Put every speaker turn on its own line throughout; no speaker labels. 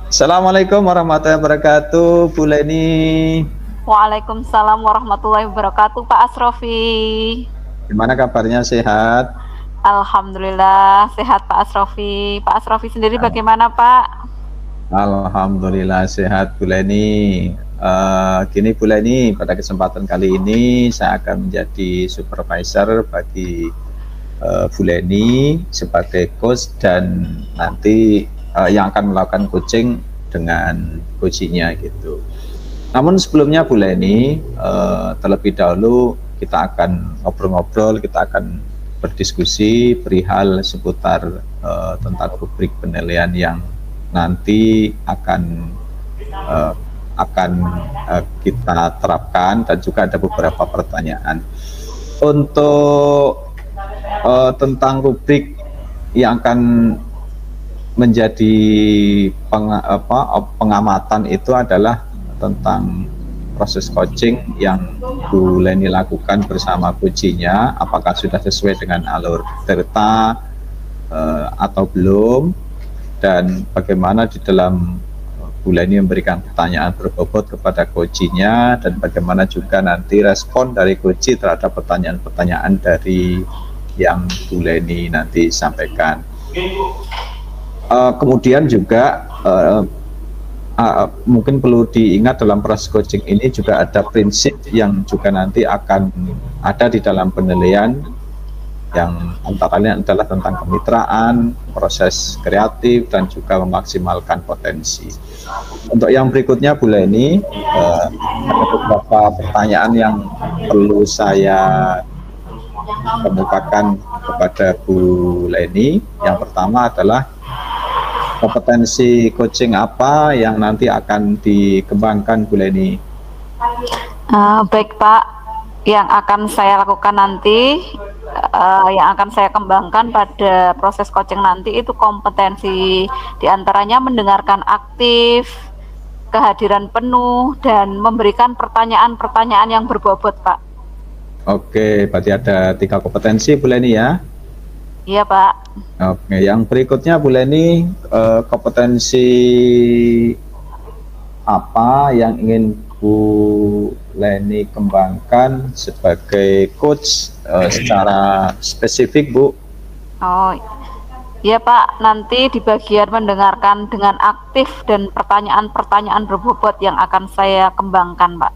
Assalamualaikum warahmatullahi wabarakatuh, Bu Leni.
Waalaikumsalam warahmatullahi wabarakatuh, Pak Asrofi.
Gimana kabarnya, sehat?
Alhamdulillah sehat Pak Asrofi. Pak Asrofi sendiri bagaimana Pak?
Alhamdulillah sehat, Bu Leni. Gini Bu Leni, pada kesempatan kali ini saya akan menjadi supervisor bagi Bu Leni sebagai coach dan nanti yang akan melakukan coaching dengan coachingnya gitu. Namun sebelumnya Bu Leni, terlebih dahulu kita akan ngobrol-ngobrol, kita akan berdiskusi perihal seputar tentang rubrik penilaian yang nanti akan kita terapkan, dan juga ada beberapa pertanyaan untuk tentang rubrik yang akan menjadi pengamatan. Itu adalah tentang proses coaching yang Bu Leni lakukan bersama coachnya, apakah sudah sesuai dengan alur delta atau belum, dan bagaimana di dalam Bu Leni memberikan pertanyaan berbobot kepada coachnya, dan bagaimana juga nanti respon dari coach terhadap pertanyaan-pertanyaan dari yang Bu Leni nanti sampaikan. Kemudian juga mungkin perlu diingat dalam proses coaching ini juga ada prinsip yang juga nanti akan ada di dalam penilaian, yang antara lain adalah tentang kemitraan, proses kreatif, dan juga memaksimalkan potensi. Untuk yang berikutnya Bu Leni, ada beberapa pertanyaan yang perlu saya kemukakan kepada Bu Leni. Yang pertama adalah kompetensi coaching apa yang nanti akan dikembangkan Bu Leni?
Baik Pak, yang akan saya lakukan nanti, yang akan saya kembangkan pada proses coaching nanti itu kompetensi, diantaranya mendengarkan aktif, kehadiran penuh, dan memberikan pertanyaan-pertanyaan yang berbobot Pak.
Oke, berarti ada 3 kompetensi Bu Leni ya?
Iya Pak.
Oke, yang berikutnya Bu Leni, kompetensi apa yang ingin Bu Leni kembangkan sebagai coach secara spesifik Bu?
Oh iya Pak, nanti di bagian mendengarkan dengan aktif dan pertanyaan-pertanyaan berbobot yang akan saya kembangkan Pak.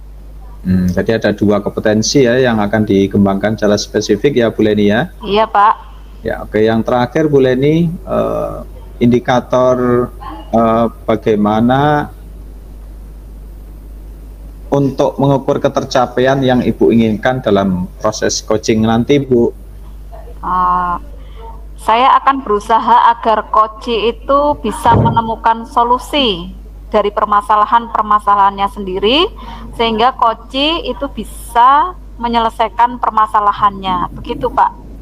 Jadi ada 2 kompetensi ya yang akan dikembangkan secara spesifik ya Bu Leni ya?
Iya Pak.
Ya, oke. Yang terakhir Bu Leni, indikator bagaimana untuk mengukur ketercapaian yang Ibu inginkan dalam proses coaching nanti Bu?
Saya akan berusaha agar coach itu bisa menemukan solusi dari permasalahan-permasalahannya sendiri, sehingga coach itu bisa menyelesaikan permasalahannya. Begitu Pak.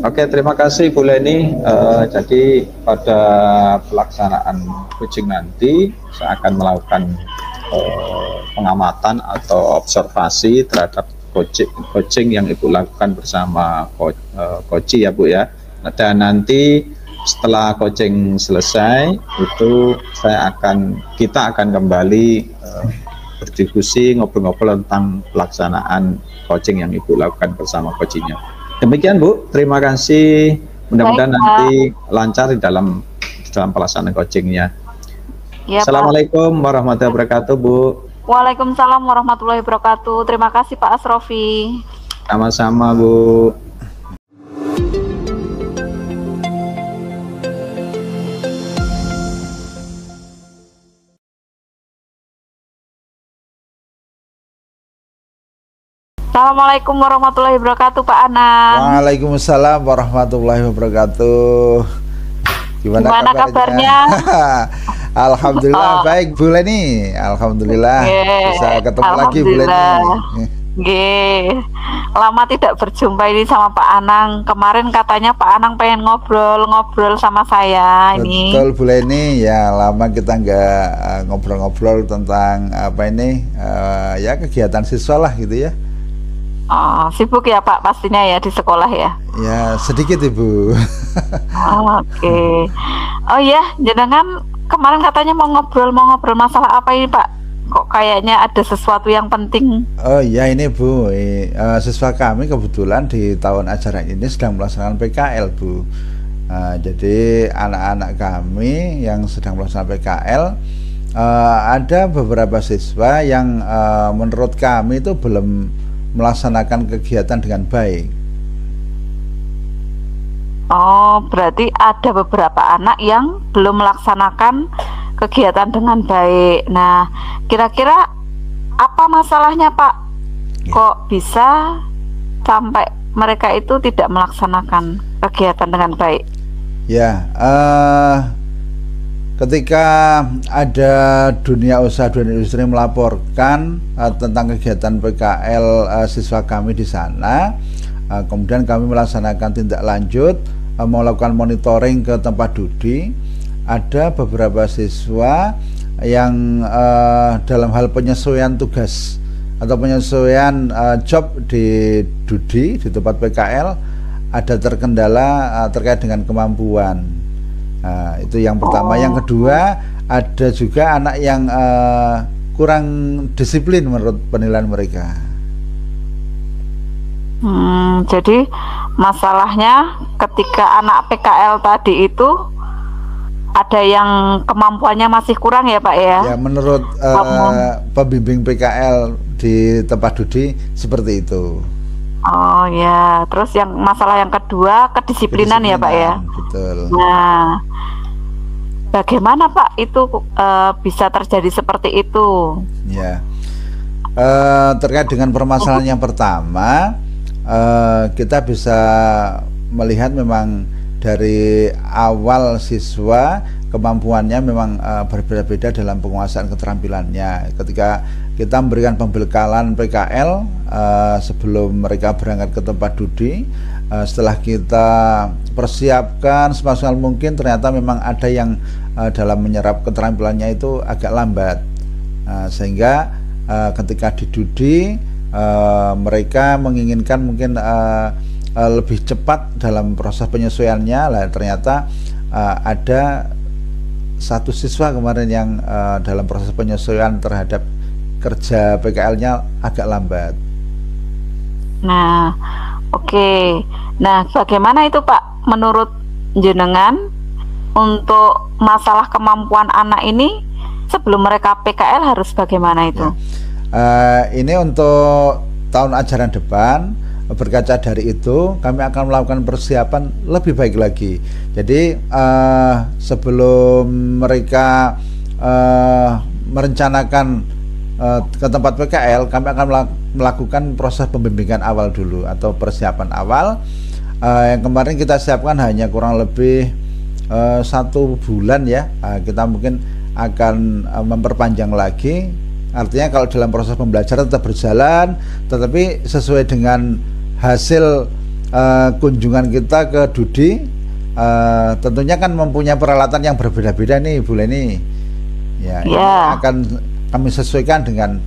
Oke, terima kasih Bu Leni. Jadi pada pelaksanaan coaching nanti saya akan melakukan pengamatan atau observasi terhadap coaching yang Ibu lakukan bersama coach ya Bu ya. Dan nanti setelah coaching selesai itu kita akan kembali berdiskusi, ngobrol-ngobrol tentang pelaksanaan coaching yang Ibu lakukan bersama coachnya. Demikian Bu, terima kasih. Mudah-mudahan nanti lancar di dalam pelaksanaan coachingnya. Ya, Assalamualaikum warahmatullahi wabarakatuh Bu.
Waalaikumsalam warahmatullahi wabarakatuh. Terima kasih Pak Asrofi.
Sama-sama Bu.
Assalamualaikum warahmatullahi wabarakatuh Pak Anang.
Waalaikumsalam warahmatullahi wabarakatuh. Gimana kabarnya? Alhamdulillah baik Bu Leni. Alhamdulillah bisa ketemu lagi Bu Leni.
Lama tidak berjumpa ini sama Pak Anang. Kemarin katanya Pak Anang pengen ngobrol-ngobrol sama saya ini.
Betul Bu Leni, ya lama kita nggak ngobrol-ngobrol tentang apa ini ya kegiatan siswa lah gitu ya.
Oh, sibuk ya Pak pastinya ya di sekolah ya?
Ya sedikit Ibu.
Oke. Oh ya, jenengan kemarin katanya mau ngobrol masalah apa ini Pak? Kok kayaknya ada sesuatu yang penting?
Oh iya ini Bu, siswa kami kebetulan di tahun ajaran ini sedang melaksanakan PKL Bu. Jadi anak-anak kami yang sedang melaksanakan PKL, ada beberapa siswa yang menurut kami itu belum melaksanakan kegiatan dengan baik.
Oh, berarti ada beberapa anak yang belum melaksanakan kegiatan dengan baik. Nah, kira-kira apa masalahnya Pak? Kok bisa sampai mereka itu tidak melaksanakan kegiatan dengan baik?
Ya, ketika ada dunia usaha dan industri melaporkan tentang kegiatan PKL siswa kami di sana, kemudian kami melaksanakan tindak lanjut, melakukan monitoring ke tempat studi. Ada beberapa siswa yang dalam hal penyesuaian tugas atau penyesuaian job di studi di tempat PKL ada terkendala terkait dengan kemampuan. Itu yang pertama. Yang kedua, ada juga anak yang kurang disiplin menurut penilaian mereka.
Jadi masalahnya ketika anak PKL tadi itu ada yang kemampuannya masih kurang ya Pak ya?
Ya, menurut pembimbing PKL di tempat studi seperti itu.
Oh ya, terus yang masalah yang kedua kedisiplinan ya Pak ya?
Betul.
Nah, bagaimana Pak itu bisa terjadi seperti itu?
Ya, terkait dengan permasalahan yang pertama, kita bisa melihat memang dari awal siswa kemampuannya memang berbeda-beda dalam penguasaan keterampilannya. Ketika kita memberikan pembekalan PKL sebelum mereka berangkat ke tempat studi, setelah kita persiapkan semaksimal mungkin, ternyata memang ada yang dalam menyerap keterampilannya itu agak lambat, sehingga ketika di studi mereka menginginkan mungkin lebih cepat dalam proses penyesuaiannya. Lah ternyata ada satu siswa kemarin yang dalam proses penyesuaian terhadap kerja PKL-nya agak lambat.
Nah, oke. Nah, bagaimana itu Pak menurut jenengan untuk masalah kemampuan anak ini sebelum mereka PKL harus bagaimana itu?
Ini untuk tahun ajaran depan. Berkaca dari itu, kami akan melakukan persiapan lebih baik lagi. Jadi sebelum mereka merencanakan ke tempat PKL, kami akan melakukan proses pembimbingan awal dulu atau persiapan awal. Yang kemarin kita siapkan hanya kurang lebih 1 bulan ya. Kita mungkin akan memperpanjang lagi. Artinya kalau dalam proses pembelajaran tetap berjalan, tetapi sesuai dengan hasil kunjungan kita ke studi, tentunya kan mempunyai peralatan yang berbeda-beda nih Bu Leni. Ya, ini akan kami sesuaikan dengan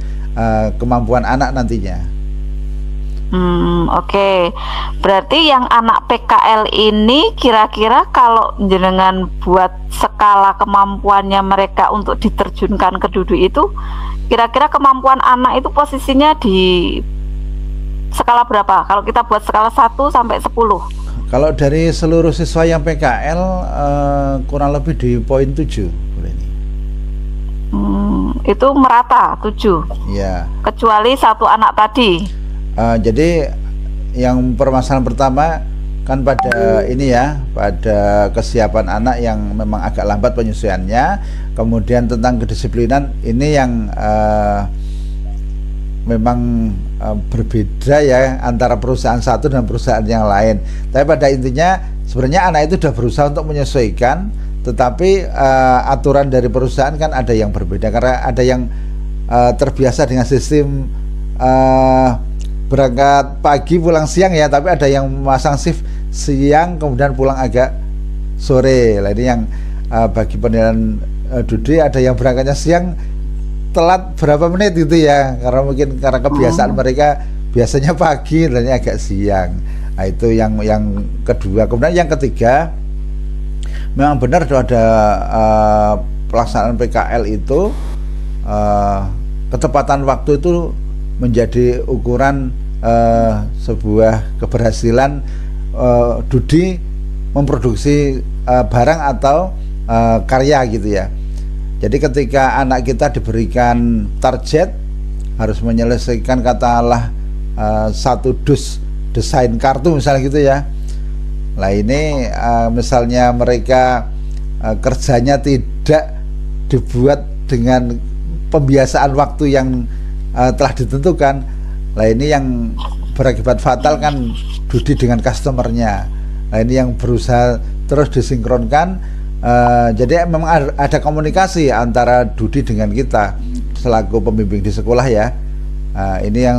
kemampuan anak nantinya.
Oke. Berarti yang anak PKL ini kira-kira kalau jenengan buat skala kemampuannya mereka untuk diterjunkan ke studi itu, kira-kira kemampuan anak itu posisinya di skala berapa? Kalau kita buat skala 1 sampai 10.
Kalau dari seluruh siswa yang PKL kurang lebih di poin 7.
Itu merata 7.
Ya.
Kecuali satu anak tadi.
Jadi yang permasalahan pertama kan pada ini ya, pada kesiapan anak yang memang agak lambat penyesuaiannya. Kemudian tentang kedisiplinan ini yang memang berbeda ya antara perusahaan satu dan perusahaan yang lain. Tapi pada intinya sebenarnya anak itu sudah berusaha untuk menyesuaikan, tetapi aturan dari perusahaan kan ada yang berbeda karena ada yang terbiasa dengan sistem berangkat pagi pulang siang ya, tapi ada yang memasang shift siang kemudian pulang agak sore. Lah ini yang bagi penilaian studi ada yang berangkatnya siang telat berapa menit gitu ya, karena mungkin karena kebiasaan mereka biasanya pagi dan ini agak siang. Nah, itu yang kedua. Kemudian yang ketiga, memang benar ada pelaksanaan PKL itu ketepatan waktu itu menjadi ukuran sebuah keberhasilan Dudi memproduksi barang atau karya gitu ya. Jadi ketika anak kita diberikan target harus menyelesaikan katakanlah satu dus desain kartu misalnya gitu ya. Nah ini misalnya mereka kerjanya tidak dibuat dengan pembiasaan waktu yang telah ditentukan. Nah ini yang berakibat fatal kan Dudi dengan customernya. Nah ini yang berusaha terus disinkronkan. Jadi memang ada komunikasi antara Dudi dengan kita selaku pembimbing di sekolah ya. Ini yang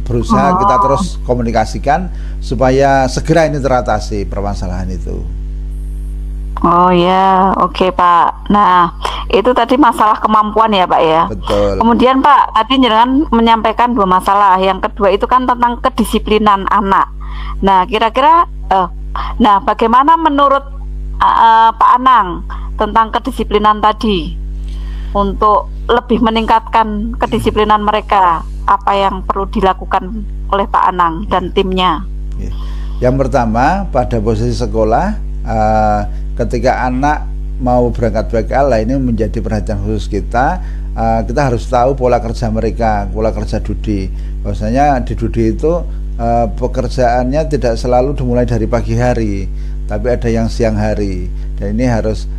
berusaha kita terus komunikasikan supaya segera ini teratasi permasalahan itu.
Oh ya, oke Pak. Nah, itu tadi masalah kemampuan ya Pak ya.
Betul.
Kemudian Pak, tadi jenengan menyampaikan 2 masalah. Yang kedua itu kan tentang kedisiplinan anak. Nah, kira-kira nah bagaimana menurut Pak Anang tentang kedisiplinan tadi untuk lebih meningkatkan kedisiplinan mereka, apa yang perlu dilakukan oleh Pak Anang dan timnya?
Yang pertama, pada posisi sekolah ketika anak mau berangkat PKL, ini menjadi perhatian khusus kita. Kita harus tahu pola kerja mereka, pola kerja Dudi. Bahwasanya di Dudi itu pekerjaannya tidak selalu dimulai dari pagi hari, tapi ada yang siang hari, dan ini harus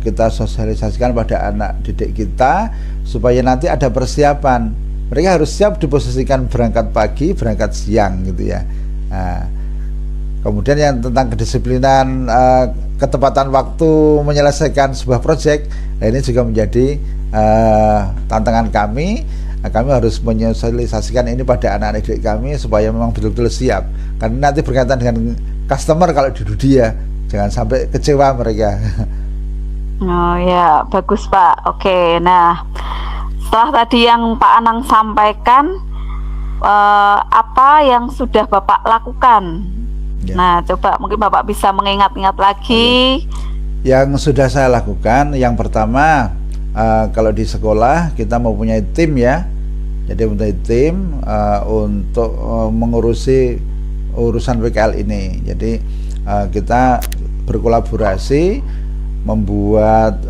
kita sosialisasikan pada anak didik kita supaya nanti ada persiapan. Mereka harus siap diposisikan berangkat pagi, berangkat siang gitu ya. Kemudian yang tentang kedisiplinan ketepatan waktu menyelesaikan sebuah proyek, nah ini juga menjadi tantangan kami. Kami harus menyosialisasikan ini pada anak-anak didik kami supaya memang betul-betul siap, karena nanti berkaitan dengan customer kalau di Dudi ya, jangan sampai kecewa mereka.
Oh ya, bagus Pak. Oke, nah setelah tadi yang Pak Anang sampaikan, apa yang sudah Bapak lakukan? Ya. Nah, coba mungkin Bapak bisa mengingat-ingat lagi.
Yang sudah saya lakukan, yang pertama, kalau di sekolah kita mempunyai tim ya, jadi mempunyai tim untuk mengurusi urusan PKL ini. Jadi kita berkolaborasi membuat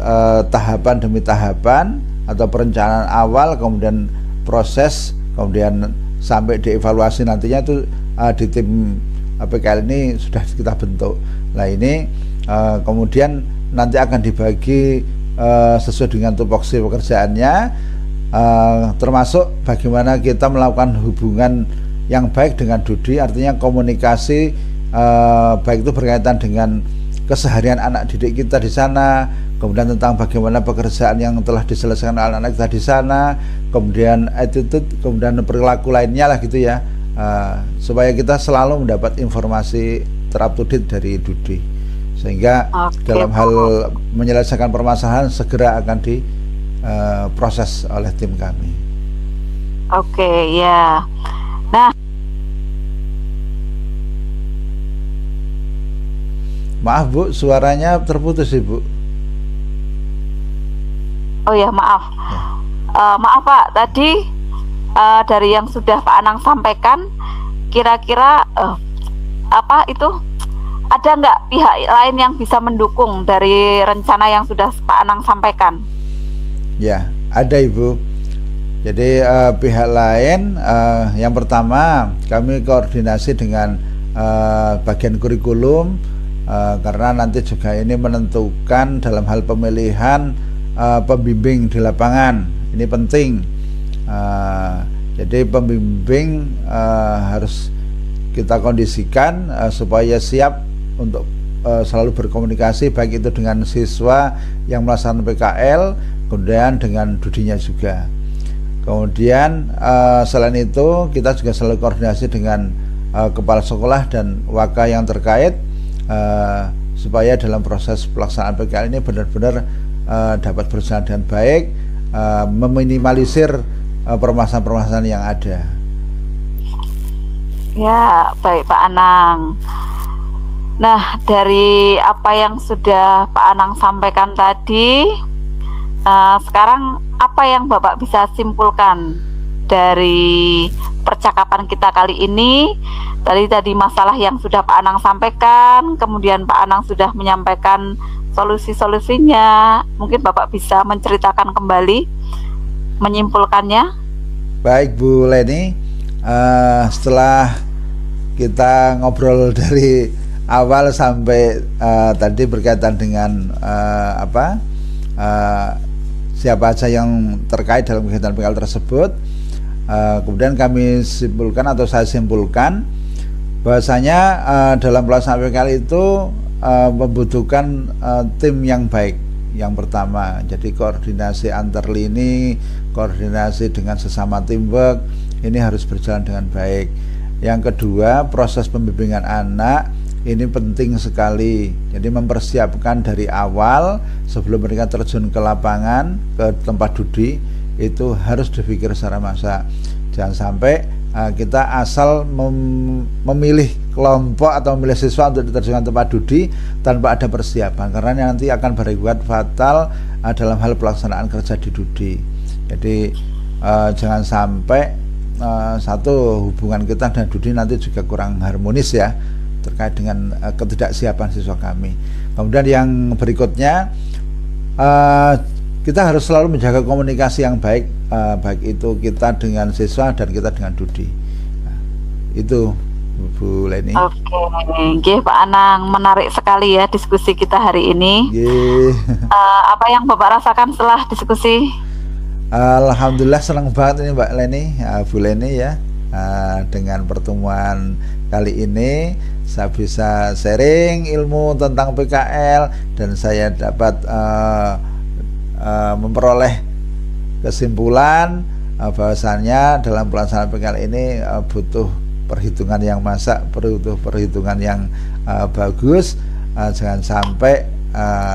tahapan demi tahapan atau perencanaan awal, kemudian proses, kemudian sampai dievaluasi nantinya itu di tim PKL ini sudah kita bentuk. Nah ini kemudian nanti akan dibagi sesuai dengan tupoksi pekerjaannya, termasuk bagaimana kita melakukan hubungan yang baik dengan Dudi, artinya komunikasi baik itu berkaitan dengan keseharian anak didik kita di sana, kemudian tentang bagaimana pekerjaan yang telah diselesaikan anak-anak kita di sana, kemudian attitude, kemudian perilaku lainnya lah gitu ya, supaya kita selalu mendapat informasi terupdate dari Dudi, sehingga dalam hal menyelesaikan permasalahan segera akan diproses oleh tim kami.
Oke, ya. Nah,
maaf Bu, suaranya terputus Ibu.
Oh ya, maaf. Maaf Pak, tadi dari yang sudah Pak Anang sampaikan, kira-kira apa itu? Ada nggak pihak lain yang bisa mendukung dari rencana yang sudah Pak Anang sampaikan? Ya,
ada Ibu. Jadi pihak lain, yang pertama kami koordinasi dengan bagian kurikulum, karena nanti juga ini menentukan dalam hal pemilihan pembimbing di lapangan. Ini penting. Jadi pembimbing harus kita kondisikan supaya siap untuk selalu berkomunikasi, baik itu dengan siswa yang melaksanakan PKL, kemudian dengan Dudinya juga. Kemudian selain itu kita juga selalu koordinasi dengan kepala sekolah dan waka yang terkait, supaya dalam proses pelaksanaan PKL ini benar-benar dapat berjalan dengan baik, meminimalisir permasalahan-permasalahan yang ada.
Ya, baik Pak Anang. Nah, dari apa yang sudah Pak Anang sampaikan tadi, Sekarang apa yang Bapak bisa simpulkan dari percakapan kita kali ini? Tadi masalah yang sudah Pak Anang sampaikan, kemudian Pak Anang sudah menyampaikan solusi-solusinya. Mungkin Bapak bisa menceritakan kembali, menyimpulkannya.
Baik Bu Leni, setelah kita ngobrol dari awal sampai tadi berkaitan dengan siapa aja yang terkait dalam kegiatan PKL tersebut, kemudian kami simpulkan atau saya simpulkan bahwasanya dalam pelaksanaan PKL itu membutuhkan tim yang baik. Yang pertama, jadi koordinasi antar lini, koordinasi dengan sesama teamwork ini harus berjalan dengan baik. Yang kedua, proses pembimbingan anak ini penting sekali. Jadi mempersiapkan dari awal sebelum mereka terjun ke lapangan, ke tempat judi, itu harus dipikir secara masak. Jangan sampai kita asal memilih kelompok atau memilih siswa untuk diterjunkan tempat judi tanpa ada persiapan, karena nanti akan berakibat fatal dalam hal pelaksanaan kerja di judi. Jadi jangan sampai satu, hubungan kita dengan judi nanti juga kurang harmonis ya, terkait dengan ketidaksiapan siswa kami. Kemudian yang berikutnya, kita harus selalu menjaga komunikasi yang baik, baik itu kita dengan siswa dan kita dengan judi. Nah, itu Bu Leni.
Oke, Pak Anang, menarik sekali ya diskusi kita hari ini. Apa yang Bapak rasakan setelah diskusi?
Alhamdulillah senang banget ini Mbak Leni, Bu Leni ya, dengan pertemuan kali ini saya bisa sharing ilmu tentang PKL dan saya dapat memperoleh kesimpulan bahwasannya dalam pelaksanaan PKL ini butuh perhitungan yang masak, butuh perhitungan yang bagus. Jangan sampai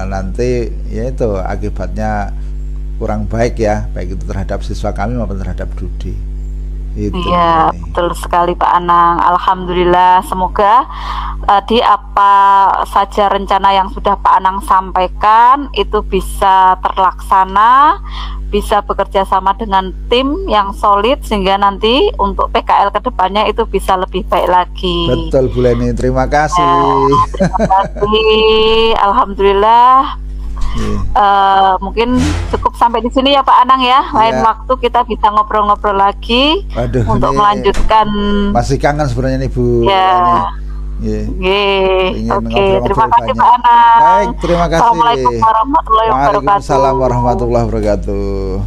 nanti yaitu akibatnya kurang baik ya, baik itu terhadap siswa kami maupun terhadap judi.
Iya, betul sekali Pak Anang. Alhamdulillah, semoga tadi apa saja rencana yang sudah Pak Anang sampaikan itu bisa terlaksana, bisa bekerja sama dengan tim yang solid sehingga nanti untuk PKL kedepannya itu bisa lebih baik lagi.
Betul Bu Leni, terima kasih.
Terima kasih. Alhamdulillah. Mungkin cukup sampai di sini ya Pak Anang ya. Lain waktu kita bisa ngobrol-ngobrol lagi. Untuk melanjutkan.
Masih kangen sebenarnya nih Bu.
Ya. Oke, terima kasih Pak Anang.
Baik, terima kasih.
Assalamualaikum warahmatullahi wabarakatuh.
Waalaikumsalam warahmatullahi wabarakatuh.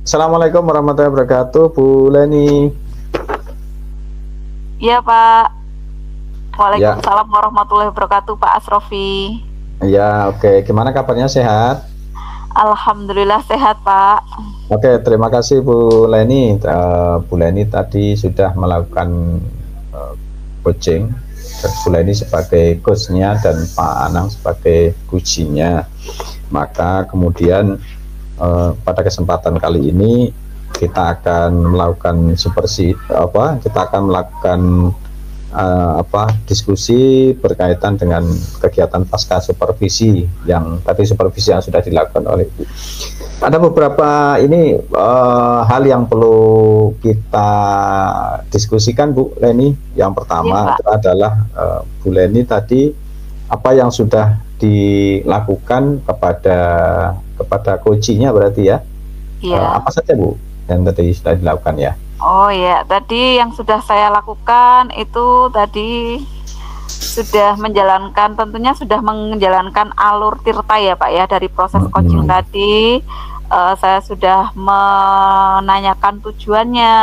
Assalamualaikum warahmatullahi wabarakatuh, Bu Leni.
Iya Pak. Waalaikumsalam warahmatullahi wabarakatuh, Pak Asrofi.
Ya, oke. Gimana kabarnya, sehat?
Alhamdulillah sehat Pak.
Oke, terima kasih Bu Leni. Bu Leni tadi sudah melakukan coaching. Bu Leni sebagai coachnya dan Pak Anang sebagai coachinya. Maka kemudian pada kesempatan kali ini kita akan melakukan diskusi berkaitan dengan kegiatan pasca supervisi yang sudah dilakukan oleh Ibu. Ada beberapa hal yang perlu kita diskusikan Bu Leni. Yang pertama adalah Bu Leni tadi apa yang sudah dilakukan kepada coachingnya berarti ya? Iya. Apa saja Bu yang tadi sudah dilakukan ya?
Oh ya, tadi yang sudah saya lakukan itu tadi tentunya sudah menjalankan alur tirta ya Pak ya, dari proses coaching tadi. Saya sudah menanyakan tujuannya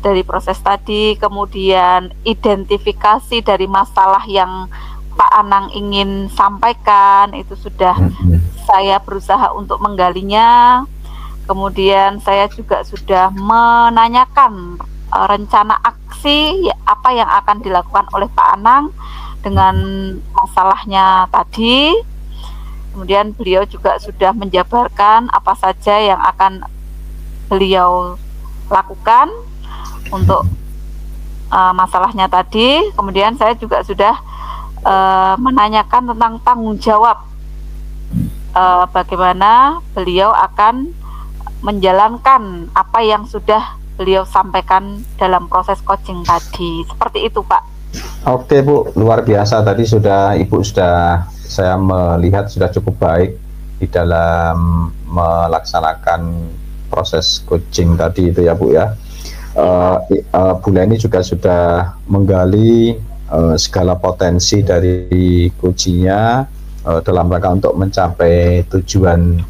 dari proses tadi, kemudian identifikasi dari masalah yang Pak Anang ingin sampaikan itu sudah saya berusaha untuk menggalinya. Kemudian saya juga sudah menanyakan rencana aksi apa yang akan dilakukan oleh Pak Anang dengan masalahnya tadi. Kemudian beliau juga sudah menjabarkan apa saja yang akan beliau lakukan untuk masalahnya tadi. Kemudian saya juga sudah menanyakan tentang tanggung jawab, bagaimana beliau akan menjalankan apa yang sudah beliau sampaikan dalam proses coaching tadi. Seperti itu, Pak.
Oke, Bu, luar biasa. Tadi Ibu sudah, saya melihat sudah cukup baik di dalam melaksanakan proses coaching tadi itu ya, Bu ya. Bu Leni juga sudah menggali segala potensi dari coachingnya dalam rangka untuk mencapai tujuan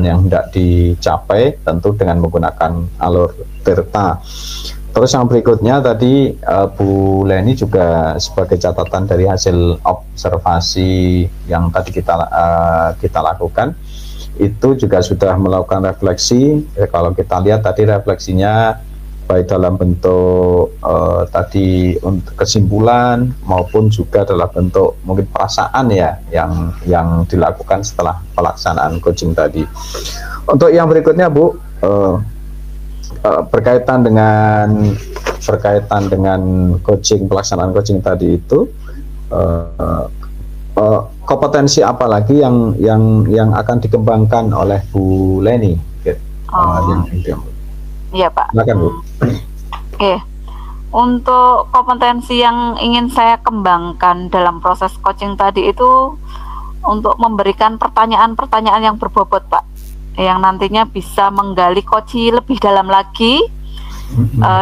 yang hendak dicapai, tentu dengan menggunakan alur tirta. Terus yang berikutnya tadi Bu Leni juga sebagai catatan dari hasil observasi yang tadi kita lakukan, itu juga sudah melakukan refleksi. Kalau kita lihat tadi refleksinya baik dalam bentuk tadi untuk kesimpulan maupun juga dalam bentuk mungkin perasaan ya yang dilakukan setelah pelaksanaan coaching tadi. Untuk yang berikutnya, Bu, berkaitan dengan pelaksanaan coaching tadi itu, kompetensi apa lagi yang akan dikembangkan oleh Bu Leni?
Iya, Pak.
Silakan, Bu.
Oke. Untuk kompetensi yang ingin saya kembangkan dalam proses coaching tadi itu untuk memberikan pertanyaan-pertanyaan yang berbobot, Pak, yang nantinya bisa menggali coaching lebih dalam lagi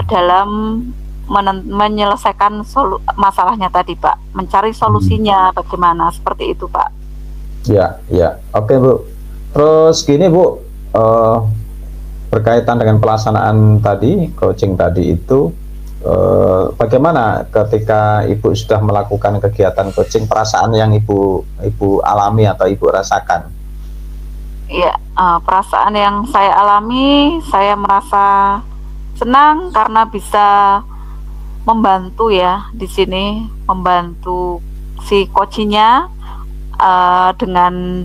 dalam menyelesaikan masalahnya tadi, Pak. Mencari solusinya bagaimana, seperti itu, Pak.
Ya. Oke, Bu. Terus gini, Bu, berkaitan dengan pelaksanaan tadi, coaching tadi itu, bagaimana ketika Ibu sudah melakukan kegiatan coaching, perasaan yang Ibu alami atau Ibu rasakan?
Ya, perasaan yang saya alami, saya merasa senang karena bisa membantu ya di sini, membantu si coachingnya dengan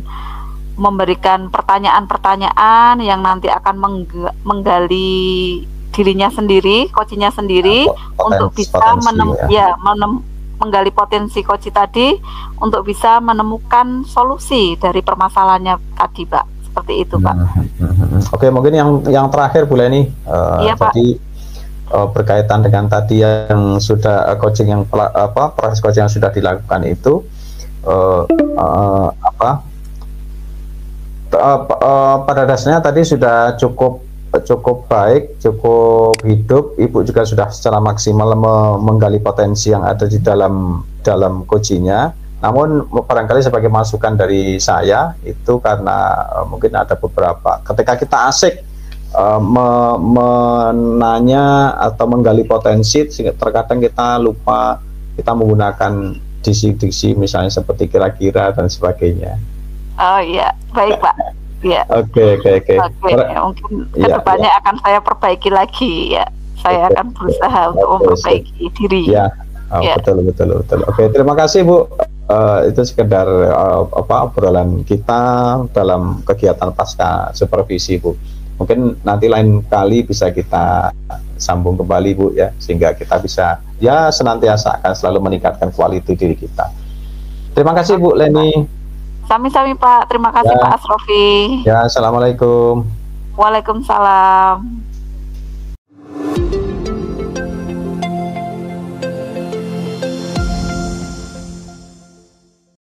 memberikan pertanyaan-pertanyaan yang nanti akan menggali dirinya sendiri, coachingnya sendiri, untuk bisa menggali potensi coaching tadi untuk bisa menemukan solusi dari permasalahannya tadi, Pak. Seperti itu, Pak.
Oke, mungkin yang terakhir, Bu Leni,
iya,
tadi berkaitan dengan tadi yang sudah coaching yang proses coaching yang sudah dilakukan itu, pada dasarnya tadi sudah cukup baik, cukup hidup. Ibu juga sudah secara maksimal menggali potensi yang ada di dalam coachingnya. Namun barangkali sebagai masukan dari saya itu karena mungkin ada beberapa ketika kita asik menanya atau menggali potensi, terkadang kita lupa, kita menggunakan diksi-diksi misalnya seperti kira-kira dan sebagainya.
Oh iya, baik, Pak. Ya.
Oke.
Mungkin kedepannya akan saya perbaiki lagi ya. Saya akan berusaha untuk memperbaiki diri.
Ya. Betul. Oke, terima kasih, Bu. Itu sekedar obrolan kita dalam kegiatan pasca supervisi, Bu. Mungkin nanti lain kali bisa kita sambung kembali, Bu, ya, sehingga kita bisa ya senantiasa akan selalu meningkatkan kualitas diri kita. Terima kasih, Bu Leni.
Sami-sami, Pak. Terima kasih, Pak Asrofi.
Ya, assalamualaikum.
Waalaikumsalam.